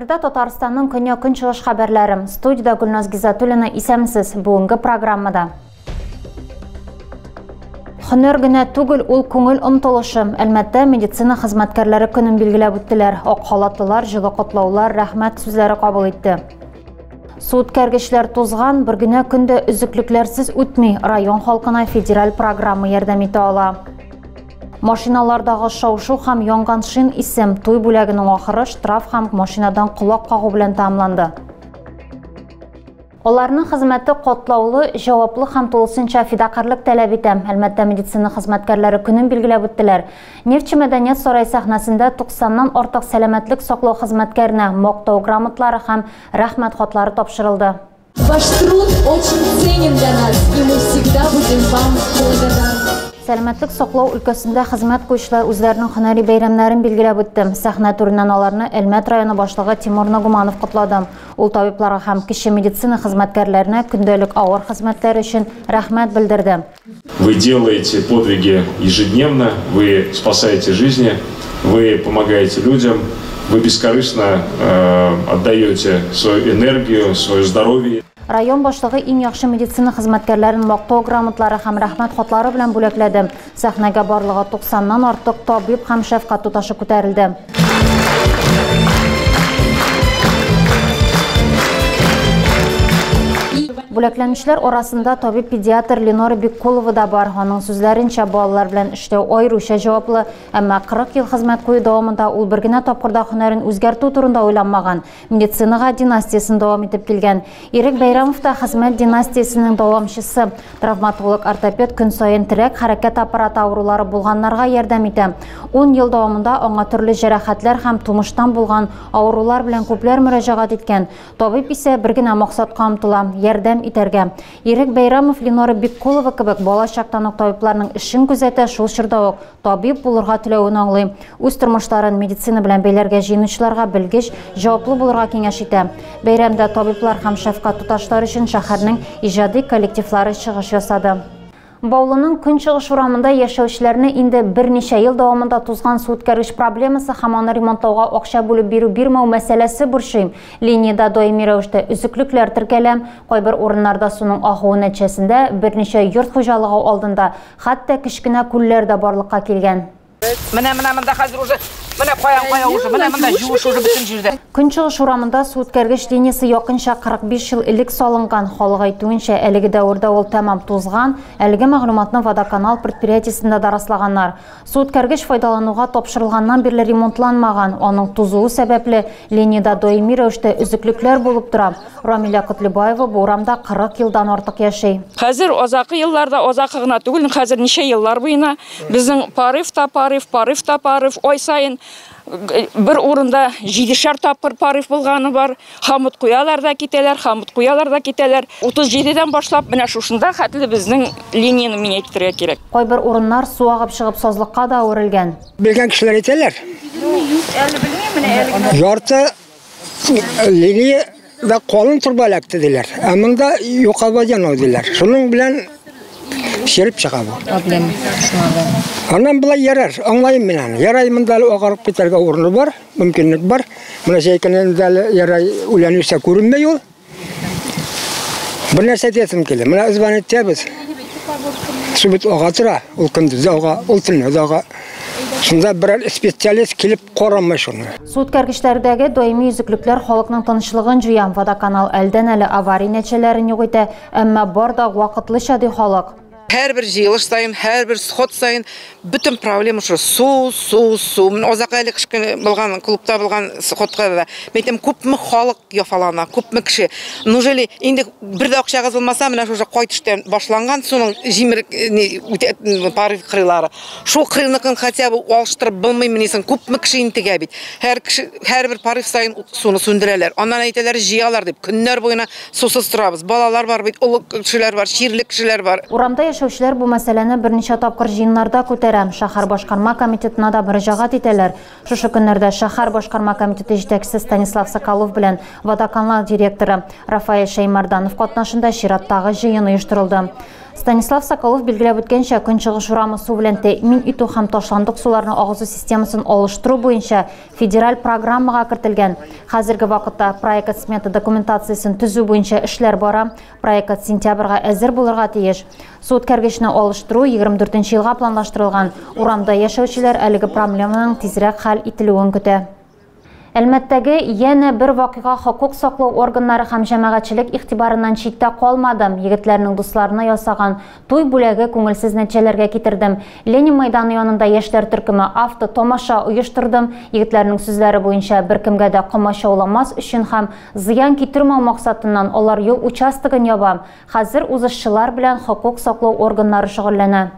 Эфирда Татарстанның көньяк-көнчыгыш хәбәрләре. Студияда Гөлназ Гизатуллина, исәмсез бүгенге программада. Һөнәр генә түгел, ул күңел омтылышы. Әлмәттә медицина хезмәткәрләре көнен билгеләп үттеләр. Ак халатлылар, җылы котлаулар, рәхмәт сүзләре кабул итте. Су үткәргечләр тузган, бер генә көндә үзеклекләрсез үтми, район халкына федераль программа ярдәм итә ала. Машиналардагы шау-шу һәм янган шин исем туй бүләгенең ахыры штраф һәм машинадан колак кагу белән тәмамланды. Аларның хезмәте катлаулы, җаваплы һәм тулысынча фидакарлык таләп итә. Әлмәттә медицина хезмәткәрләре көнен билгеләп үттеләр. Нефтче мәдәният сарай сәхнәсендә 90ннан артык сәламәтлек саклау хезмәткәренә мактау грамоталары һәм рәхмәт хатлары тапшырылды. Ваш труд очень ценен для нас, и мы всегда будем вам благодарны. Сәламәтлек саклау өлкәсендә хезмәт куючылар үзләренең һөнәри бәйрәмнәрен билгеләп үтте. Сәхнә түреннән аларны Әлмәт районы башлыгы Тимур Нагуманов котлады. Ул табибларга һәм кече медицина хезмәткәрләренә көндәлек авыр хезмәтләре өчен рәхмәт белдерде. Вы делаете подвиги ежедневно, вы спасаете жизни, вы помогаете людям, вы бескорыстно отдаете свою энергию, свое здоровье. Район башлыгы иң яхшы медицина хезмәткәрләрен мактау грамоталары һәм рәхмәт хатлары белән бүләкләде. Сәхнәгә барлыгы 90ннан артык табиб һәм шәфкать туташы күтәрелде. Бүләкләнүчләр арасында табиб-педиатр Ленора Биккулова да бар. Аның сүзләренчә, балалар белән эштә аеруча җаваплы, әмма 40 ел хезмәт кую дәвамында ул бер генә тапкырда һөнәрен үзгәртү турында уйламаган. Медицинага династиясын дәвам итеп килгән. Ирек Бәйрәмов та хезмәт династиясының дәвамчысы. Травматолог, ортопед көн саен терәк хәрәкәт аппараты авырулары булганнарга ярдәм итә. 10 ел дәвамында аңа төрле җәрәхәтләр һәм тумыштан булган авырулар белән күпләр мөрәҗәгать иткән. Табиб исә бер генә максатка омтыла: ярдәм итәргә. Ирек Бәйрәмов, Ленора Биккулова кебек балачактан ук табибларның эшен күзәтә, шул чорда ук табиб булырга теләвен аңлый. Үз тормышларын медицина белән бәйләргә җыенучыларга белгеч, җаваплы булырга киңәш итә. Бәйрәмдә табиблар һәм шәфкать туташлары өчен шәһәрнең иҗади коллективлары чыгыш ясады. Баулының көнчыгыш урамында яшәүчеләрне инде берничә ел дәвамында тузган су үткәргеч проблемасы һәм аны ремонтлауга акча бүлеп бирү-бирмәү мәсьәләсе борчый. Линиядә даими рәвештә өзеклекләр теркәлә, кайбер урыннарда суның агуы нәтиҗәсендә берничә йорт хуҗалыгы алдында хәтта кечкенә күлләр дә барлыкка килгән. Менә хәзер уже менә юыш уже бөтен җирдә. Көнчыгыш урамында су үткәргеч линиясе якынча 45 ел элек салынган. Халык әйтүенчә, әлеге дәврдә ул тәмам тузган. Әлеге мәгълүматны Водоканал предприятиесендә дә раслаганнар. Су үткәргеч файдалануга тапшырылганнан бирле ремонтланмаган. Аның тузуы сәбәпле линиядә даими рәвештә өзеклекләр булып тора. Рамиля Котлебаева бу урамда 40 елдан артык яши. Хәзер азакы елларда, азакы гына түгел, хәзер ничә еллар буена безнең париф та париф ай сайын бер урында 7-шәр тапкыр париф булганы бар. Хамут куялар да китәләр, 37дән башлап менә шушында хәтле безнең линияны мин әйтергә кирәк. Кайбер урыннар су агып чыгып сазлыкка да әверелгән. Белгән кешеләр әйтәләр. Ярты линия да калын турбалак диләр. Монда юкабадан диләр. Шуның белән шереп чыга бу. Аннан булай ярар, аңлайм мин аны. Ярай монда агарып китәргә урыны бар, мөмкинлек бар. Менә шәйкәннән дә ярай үләнүсә күренмәй ул. Бер нәрсә әйтәм килә. Менә үзбән әйтәбез. Субит ага тора, ул көндез ага, ул төнне ага. Шунда бер специалист килеп карамый шуны. Су үткәргечләрдәге даими үзеклекләр халыкның тынычлыгын җуя. Водоканал әлдән-әле авария нәтиҗәләрен юк итә, әмма бар да вакытлыча ди халык. Һәр бер җыелыш сайын, һәр бер сход сайын бөтен проблема шу су. Мен азакайлы кышкы булган клубта булган сходка да. Мәйтәм күпме халык яфалана, күпме кеше. Неужели инде бер дә акчагыз булмаса, менә шушы кайтыштан башланган суның җимер париф кырылары. Шу кырылныкын хотя бы алыштырып булмыймы дисең, күпме кеше интегә бит. Һәр бер париф сайын суны сүндерәләр. Аннан әйтәләр җыялар дип. Көннәр буена сусыз торабыз. Балалар бар бит, улы кешеләр бар, ширле кешеләр бар. Урамда яшәүчеләр бу мәсьәләне берничә тапкыр җыеннарда күтәрә. Шәһәр башкарма комитетына да мөрәҗәгать итәләр. Шушы көннәрдә шәһәр башкарма комитеты җитәкчесе Станислав Соколов белән Водоканал директоры Рафаэль Шәймарданов катнашында чираттагы җыен оештырылды. Станислав Соколов билгеләп үткәнчә, Көнчыгыш урамы су белән тәэмин итү һәм ташландык суларны агызу системасын алыштыру буенча федераль программага кертелгән. Хәзерге вакытта проект смета документациясын төзү буенча эшләр бара. Проект сентябрьгә әзер булырга тиеш. Су үткәргечне алыштыру 24 елга планлаштырылган. Урамда яшәүчеләр әлеге проблеманың тизрәк хәл ителүен көтә. Әлмәттәге яна бер вакыйга хокук саклау органнары һәм җәмәгатьчелек игътибарыннан читтә калмадым. Егетләрнең дусларына ясаган туй бүләге күңелсез нәтиҗәләргә китердем. Ленин мәйданы янында яшьләр төркеме авто томаша оештырдым. Егетләрнең сүзләре буенча беркемгә дә комачауламас өчен һәм зыян китермәү максатыннан алар юл участогын яба. Хәзер узышчылар белән хокук саклау органнары шөгыльләнә.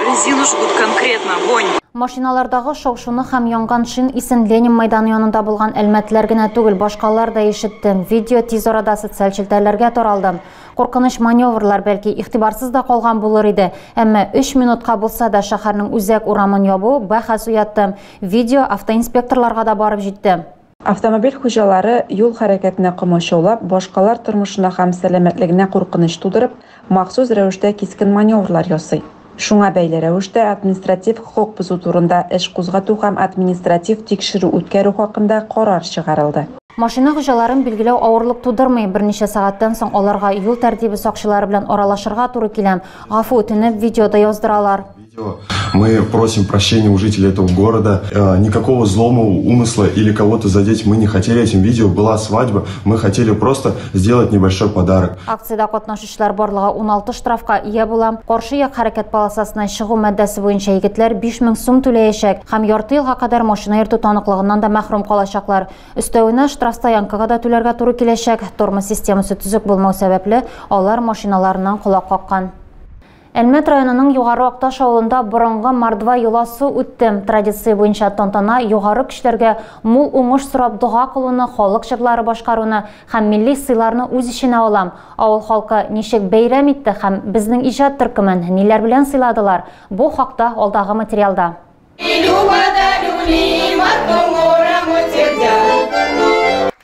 Резину жгут конкретно, вонь. Машиналардагы шау-шуны һәм янган шин исен Ленин мәйданы янында булган әлмәтләр генә түгел, башкалар да ишетте. Видео тиз арада социаль челтәрләргә таралды. Куркыныч маневрлар бәлки игътибарсыз да калган булыр иде, әмма 3 минутка булса да шәһәрнең үзәк урамын ябу бәхәс уятты. Видео автоинспекторларга да барып җитте. Автомобиль хуҗалары юл хәрәкәтенә комачаулап, башкалар тормышына һәм сәламәтлегенә куркыныч тудырып, махсус рәвештә кискен маневрлар ясый. Шуңа бәйле рәвештә административ хокук бозу турында эш кузгату һәм административ тикшерү үткәрү хакында карар чыгарылды. Машина хуҗаларын билгеләү авырлык тудырмый, берничә сәгатьтән соң аларга юл тәртибе сакчылары белән аралашырга туры килә. Гафу үтенеп, видеода яздыралар. Мы просим прощения у жителей этого города. Никакого злого умысла или кого-то задеть мы не хотели этим видео. Была свадьба, мы хотели просто сделать небольшой подарок. Акциядә катнашучылар барлыгы 16 штрафка ия була. Каршы як хәрәкәт полосасына чыгу маддәсе буенча егетләр 5000 сум түләячәк һәм ярты елга кадәр машина йөртү таныклыгыннан да мәхрүм калачаклар. Өстәвенә штраф стоянкага да түләргә туры киләчәк. Тормоз системасы төзек булмау сәбәпле алар машиналарыннан колак каккан. Әлмәт районының Югары Акташ авылында борынгы мордва юласы үтте. Традиция буенча тантана югары көчләргә мул уңыш сорап дуга кылуны, халык җырлары башкаруны һәм милли сыйларны үз иченә ала. Авыл халкы ничек бәйрәм итте һәм безнең иҗат төркемен ниләр белән сыйладылар? Бу хакта алдагы материалда.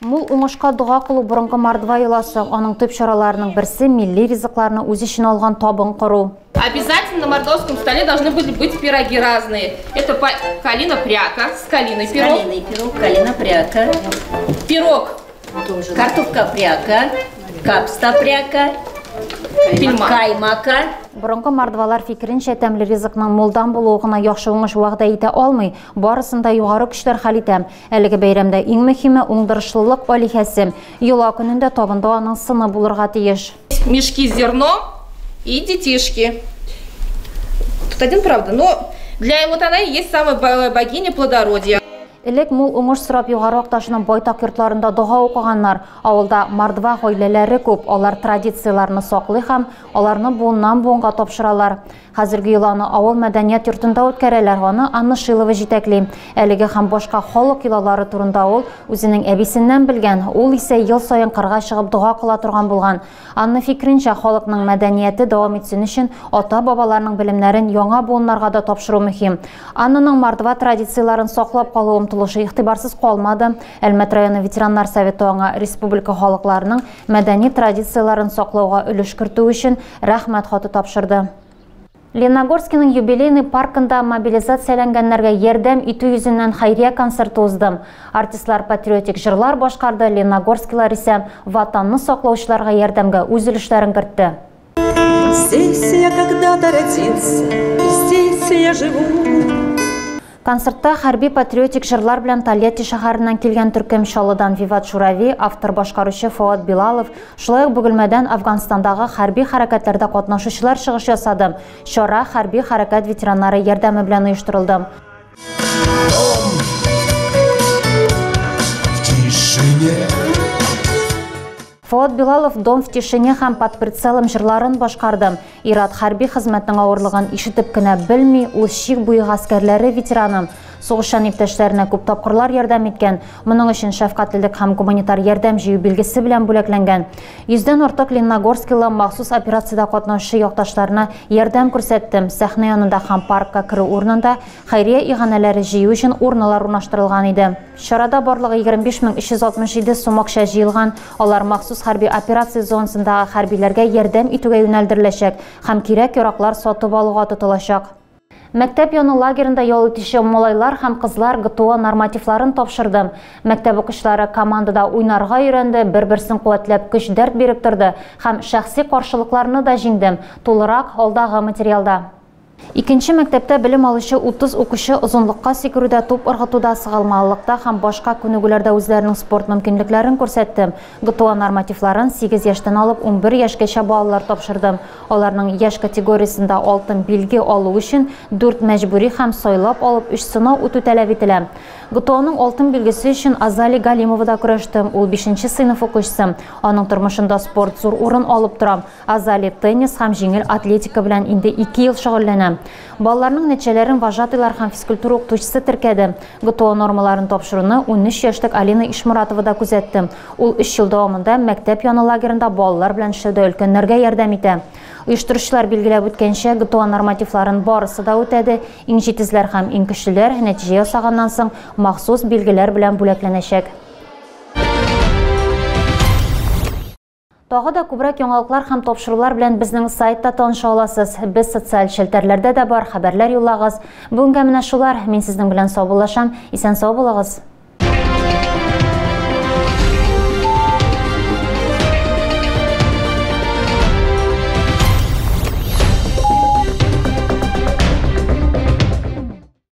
Мул уңышка дуга кылу борынгы мордва юласы, аның төп чараларының берсе милли ризыкларны үз иченә алган табын кору. Обязательно на мордовском столе должны были быть пироги разные. Это калина-пряка с калиной пирог. Калиной пирог, калина-пряка. Пирог. Картопка-пряка, капста-пряка, каймака. Борынгы мордвалар фикеренчә тәмле ризыкның мулдан булуы гына яхшы уңыш вәгъдә итә алмый, барысын да югары көчләр хәл итә. Әлеге бәйрәмдә иң мөһиме уңдырышлылык алиһәсе. Юла көнендә табында аның сыны булырга тиеш. Мешки с зерном и детишки. Тут один, правда, но для вот она и есть самая богиня плодородия. Элек мул уңыш сорап Югары Акташның байтак йортларында дуга укыганнар. Авылда мордва гаиләләре күп, алар традицияларны саклый һәм аларны буыннан буынга тапшыралар. Хәзерге йоланы авыл мәдәният йортында үткәрәләр, аны Анна Шилова җитәкли. Әлеге һәм башка халык йолалары турында ул үзенең әбисеннән белгән, ул исә ел саен кырга чыгып дуга кыла торган булган. Анна фикеренчә, халыкның мәдәнияте дәвам итсен өчен ата-бабаларның белемнәрен яңа буыннарга да тапшыру мөһим. Аннаның мордва традицияларын саклап калу омтылышы игътибарсыз калмады. Әлмәт районы ветераннар советы аңа республика халыкларының мәдәни традицияларын саклауга өлеш кертү өчен рәхмәт хаты тапшырды. Леногорскийның юбилейный паркында мобилизацияләнгәннәргә ярдәм итү йөзеннән хәйрия концерты узды. Артистлар патриотик җырлар башкарды, леногорскийлар исә ватанны саклаучыларга ярдәмгә үз өлешләрен кертте. Здесь я когда-то родился, здесь я живу. Концертта хәрби патриотик җырлар белән Тольятти шәһәреннән килгән төркем Чаллыдан Виват Шурави, автор башкаручы Фуат Билалов, шулай ук Бөгелмәдән Афганстандагы хәрби хәрәкәтләрдә катнашучылар чыгыш ясады. Чара хәрби хәрәкәт ветераннары ярдәме белән оештырылды. Фуат Билалов «Дом в тишине» һәм «Под прицелом» җырларын башкарды. Ират хәрби хезмәтнең авырлыгын ишетеп кенә белми, ул чик буе гаскәрләре ветераны. Сугышчан иптәшләренә күп тапкырлар ярдәм иткән. Моның өчен шәфкатьлелек һәм гуманитар ярдәм җыю билгесе белән бүләкләнгән. 100дән артык Лениногорскилы махсус операциядә катнашучы якташларына ярдәм күрсәттем. Сәхнә янында һәм паркка керү урынында хәйрия иганәләре җыю өчен урыннар урнаштырылган иде. Чарада барлыгы 25367 сум акча җыелган. Алар махсус хәрби операция зонасындагы хәрбиләргә ярдәм итүгә юнәлдереләчәк һәм кирәк-яраклар сатып алуга тотылачак. Мәктәп яны лагерында ял итүче малайлар һәм кызлар ГТО нормативларын тапшырды. Мәктәп укучылары командада уйнарга өйрәнде, бер-берсен куәтләп көч дәрт биреп торды һәм шәхси каршылыкларны да җиңде. Тулырак алдагы материалда. Икенче мәктәптә белем алучы 30 укучы озынлыкка сикерүдә, туп ыргытуда, сыгылмалылыкта һәм башка күнегүләрдә үзләренең спорт мөмкинлекләрен күрсәтте. ГТО нормативларын 8 яшьтән алып 11 яшькәчә балалар тапшырды. Аларның яшь категориясендә алтын билге алу өчен 4 мәҗбүри һәм сайлап алып 3 сынау үтү таләп ителә. ГТОның алтын билгесе өчен Азали Галимова да көрәште. Ул 5нче сыйныф укучысы. Аның тормышында спорт зур урын алып тора. Азали теннис һәм җиңел атлетика белән инде 2 ел шөгыльләнә. Балаларның нәтиҗәләрен вожатыйлар һәм физкультура укытучысы теркәде. ГТО нормаларын тапшыруны 13 яшьлек Алина Ишмуратова да күзәтте. Ул 3 ел дәвамында мәктәп яны лагерында балалар белән эшләүдә өлкәннәргә ярдәм итә. Оештыручылар билгеләп үткәнчә, ГТО нормативларын барысы да үтәде. Иң җитезләр һәм иң көчлеләр нәтиҗә ясаганнан соң махсус билгеләр белән бүләкләнәчәк. Тагы да күбрәк яңалыклар һәм тапшырулар белән безнең сайтта таныша аласыз. Без социаль челтәрләрдә дә бар, хәбәрләр юллагыз. Бүгенгә менә шулар. Мин сезнең белән саубуллашам. Исән сау булыгыз.